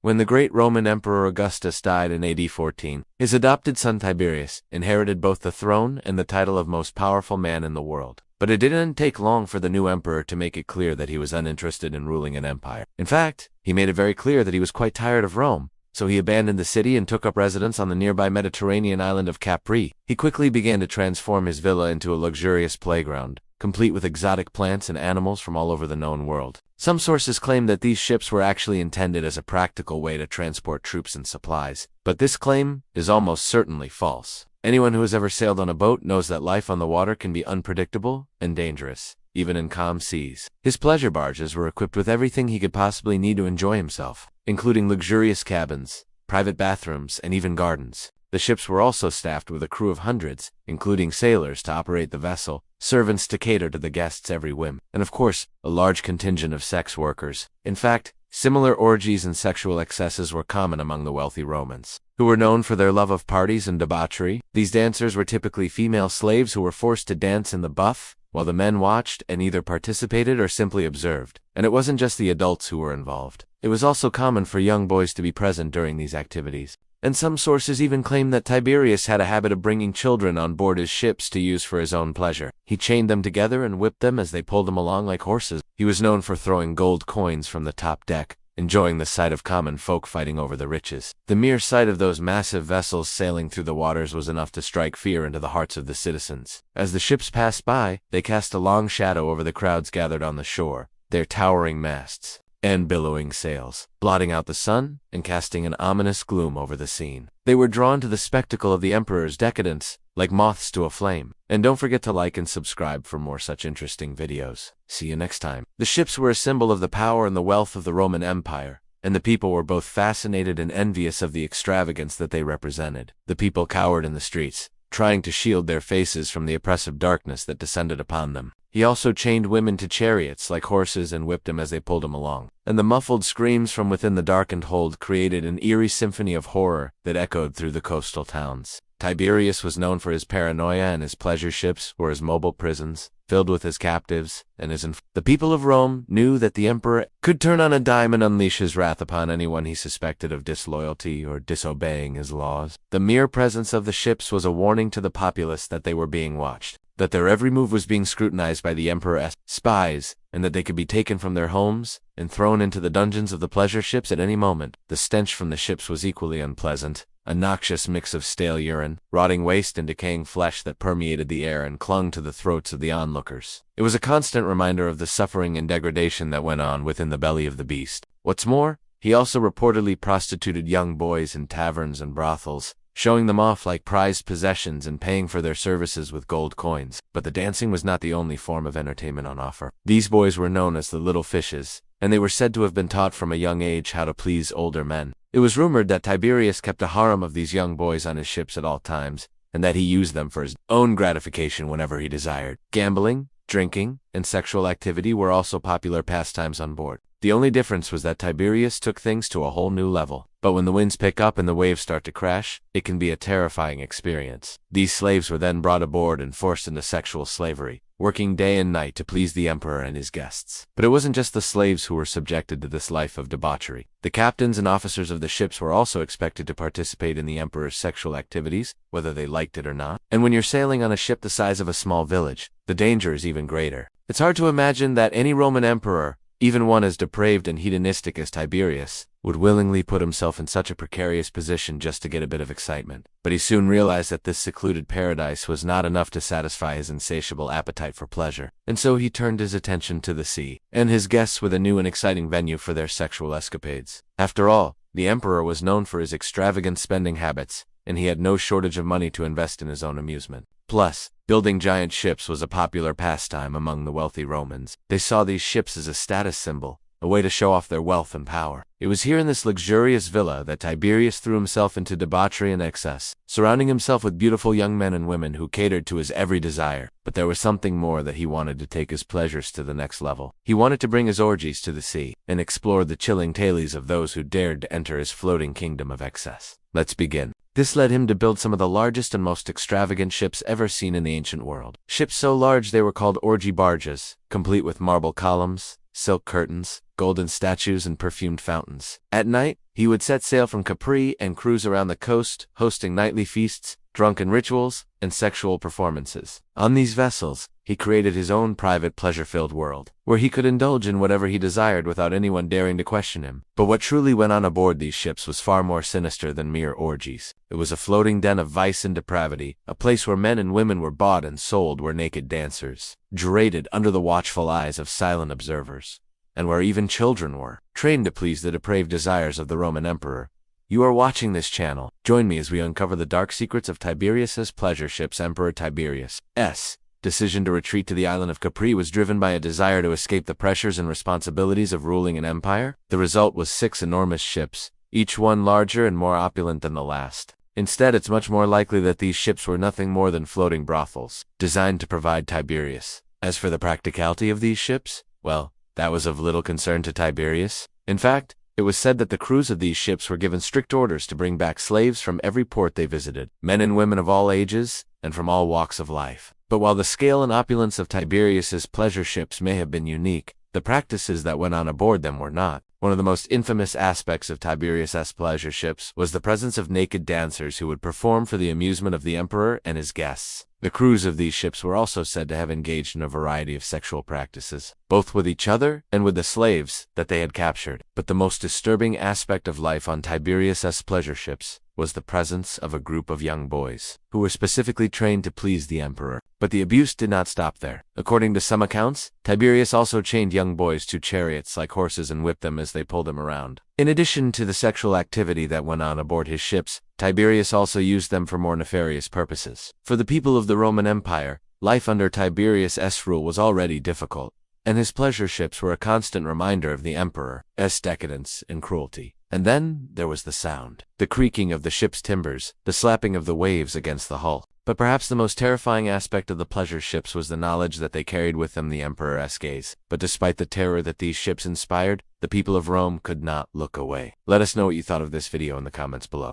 When the great Roman Emperor Augustus died in AD 14, his adopted son Tiberius inherited both the throne and the title of most powerful man in the world. But it didn't take long for the new emperor to make it clear that he was uninterested in ruling an empire. In fact, he made it very clear that he was quite tired of Rome, so he abandoned the city and took up residence on the nearby Mediterranean island of Capri. He quickly began to transform his villa into a luxurious playground, complete with exotic plants and animals from all over the known world. Some sources claim that these ships were actually intended as a practical way to transport troops and supplies, but this claim is almost certainly false. Anyone who has ever sailed on a boat knows that life on the water can be unpredictable and dangerous, even in calm seas. His pleasure barges were equipped with everything he could possibly need to enjoy himself, including luxurious cabins, private bathrooms, and even gardens. The ships were also staffed with a crew of hundreds, including sailors to operate the vessel, servants to cater to the guests' every whim, and of course, a large contingent of sex workers. In fact, similar orgies and sexual excesses were common among the wealthy Romans, who were known for their love of parties and debauchery. These dancers were typically female slaves who were forced to dance in the buff, while the men watched and either participated or simply observed. And it wasn't just the adults who were involved. It was also common for young boys to be present during these activities. And some sources even claim that Tiberius had a habit of bringing children on board his ships to use for his own pleasure. He chained them together and whipped them as they pulled him along like horses. He was known for throwing gold coins from the top deck, enjoying the sight of common folk fighting over the riches. The mere sight of those massive vessels sailing through the waters was enough to strike fear into the hearts of the citizens. As the ships passed by, they cast a long shadow over the crowds gathered on the shore, their towering masts and billowing sails, blotting out the sun and casting an ominous gloom over the scene. They were drawn to the spectacle of the emperor's decadence, like moths to a flame. And don't forget to like and subscribe for more such interesting videos. See you next time. The ships were a symbol of the power and the wealth of the Roman Empire, and the people were both fascinated and envious of the extravagance that they represented. The people cowered in the streets, trying to shield their faces from the oppressive darkness that descended upon them. He also chained women to chariots like horses and whipped them as they pulled them along. And the muffled screams from within the darkened hold created an eerie symphony of horror that echoed through the coastal towns. Tiberius was known for his paranoia, and his pleasure ships were his mobile prisons, filled with his captives and his The people of Rome knew that the emperor could turn on a dime and unleash his wrath upon anyone he suspected of disloyalty or disobeying his laws. The mere presence of the ships was a warning to the populace that they were being watched, that their every move was being scrutinized by the emperor's spies, and that they could be taken from their homes and thrown into the dungeons of the pleasure ships at any moment. The stench from the ships was equally unpleasant, a noxious mix of stale urine, rotting waste, and decaying flesh that permeated the air and clung to the throats of the onlookers. It was a constant reminder of the suffering and degradation that went on within the belly of the beast. What's more, he also reportedly prostituted young boys in taverns and brothels, showing them off like prized possessions and paying for their services with gold coins. But the dancing was not the only form of entertainment on offer. These boys were known as the little fishes, and they were said to have been taught from a young age how to please older men. It was rumored that Tiberius kept a harem of these young boys on his ships at all times, and that he used them for his own gratification whenever he desired. Gambling, drinking, and sexual activity were also popular pastimes on board. The only difference was that Tiberius took things to a whole new level. But when the winds pick up and the waves start to crash, it can be a terrifying experience. These slaves were then brought aboard and forced into sexual slavery, working day and night to please the emperor and his guests. But it wasn't just the slaves who were subjected to this life of debauchery. The captains and officers of the ships were also expected to participate in the emperor's sexual activities, whether they liked it or not. And when you're sailing on a ship the size of a small village, the danger is even greater. It's hard to imagine that any Roman emperor, even one as depraved and hedonistic as Tiberius, would willingly put himself in such a precarious position just to get a bit of excitement. But he soon realized that this secluded paradise was not enough to satisfy his insatiable appetite for pleasure, and so he turned his attention to the sea, and his guests with a new and exciting venue for their sexual escapades. After all, the emperor was known for his extravagant spending habits, and he had no shortage of money to invest in his own amusement. Plus, building giant ships was a popular pastime among the wealthy Romans. They saw these ships as a status symbol, a way to show off their wealth and power. It was here in this luxurious villa that Tiberius threw himself into debauchery and excess, surrounding himself with beautiful young men and women who catered to his every desire. But there was something more that he wanted to take his pleasures to the next level. He wanted to bring his orgies to the sea, and explore the chilling tales of those who dared to enter his floating kingdom of excess. Let's begin. This led him to build some of the largest and most extravagant ships ever seen in the ancient world. Ships so large they were called orgy barges, complete with marble columns, silk curtains, golden statues, and perfumed fountains. At night, he He would set sail from Capri and cruise around the coast, hosting nightly feasts, drunken rituals, and sexual performances. On these vessels, he created his own private pleasure-filled world, where he could indulge in whatever he desired without anyone daring to question him. But what truly went on aboard these ships was far more sinister than mere orgies. It was a floating den of vice and depravity, a place where men and women were bought and sold where naked dancers, gerated under the watchful eyes of silent observers, and where even children were trained to please the depraved desires of the Roman emperor. You are watching this channel. Join me as we uncover the dark secrets of Tiberius's pleasure ships. Emperor Tiberius' decision to retreat to the island of Capri was driven by a desire to escape the pressures and responsibilities of ruling an empire. The result was 6 enormous ships, each one larger and more opulent than the last. Instead, it's much more likely that these ships were nothing more than floating brothels, designed to provide Tiberius. As for the practicality of these ships, well, that was of little concern to Tiberius. In fact, it was said that the crews of these ships were given strict orders to bring back slaves from every port they visited, men and women of all ages, and from all walks of life. But while the scale and opulence of Tiberius's pleasure ships may have been unique, the practices that went on aboard them were not. One of the most infamous aspects of Tiberius's pleasure ships was the presence of naked dancers who would perform for the amusement of the emperor and his guests. The crews of these ships were also said to have engaged in a variety of sexual practices, both with each other and with the slaves that they had captured. But the most disturbing aspect of life on Tiberius's pleasure ships was the presence of a group of young boys, who were specifically trained to please the emperor. But the abuse did not stop there. According to some accounts, Tiberius also chained young boys to chariots like horses and whipped them as they pulled him around. In addition to the sexual activity that went on aboard his ships, Tiberius also used them for more nefarious purposes. For the people of the Roman Empire, life under Tiberius's rule was already difficult, and his pleasure ships were a constant reminder of the emperor's decadence and cruelty. And then there was the sound, the creaking of the ship's timbers, the slapping of the waves against the hull. But perhaps the most terrifying aspect of the pleasure ships was the knowledge that they carried with them the emperor's gaze. But despite the terror that these ships inspired, the people of Rome could not look away. Let us know what you thought of this video in the comments below.